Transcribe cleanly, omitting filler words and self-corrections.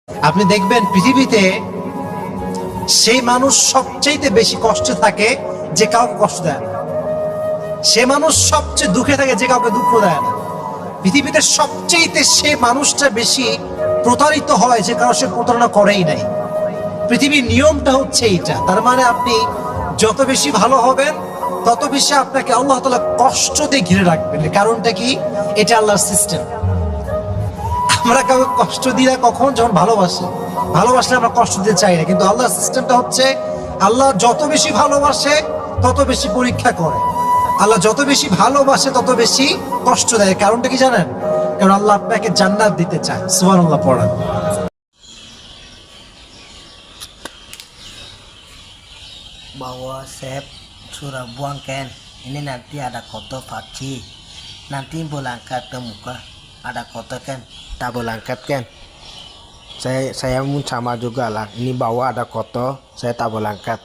আপনি দেখবেন পৃথিবীতে সেই মানুষ সবচেয়ে বেশি কষ্টে থাকে যে কাউকে কষ্ট দেয় না। সে মানুষ সবচেয়ে দুঃখে থাকে যে কাউকে দুঃখ দেয় না। পৃথিবীতে সবচেয়ে সে মানুষটা বেশি প্রতারিত হয় যে কারো সে প্রতারণা করেই নাই। পৃথিবীর নিয়মটা হচ্ছে এইটা। তার মানে আপনি যত বেশি ভালো হবেন তত বেশি আপনাকে আল্লাহ তাআলা কষ্ট দিয়ে ঘিরে রাখবেন। কারণটা কি? এটা আল্লাহর সিস্টেম। আমরা কাউকে কষ্ট দিই না কখন? যখন ভালোবাসি। ভালোবাসলে আমরা কষ্ট দিতে চাই না, কিন্তু আল্লাহর সিস্টেমটা হচ্ছে আল্লাহ যত বেশি ভালোবাসে তত বেশি পরীক্ষা করে। আল্লাহ যত বেশি ভালোবাসে তত বেশি কষ্ট দেয়। কারণটা কি জানেন? কারণ আল্লাহ আপনাকে জান্নাত দিতে চায়। সুবহানাল্লাহ পড়েন। Bahwa Chef sudah buang kan, ini nanti ada kotor faksi, nanti boleh angkat ke muka, ada kotor kan, tak boleh angkat kan. Saya mau sama juga lah, ini bawah ada kotor, saya tak boleh angkat.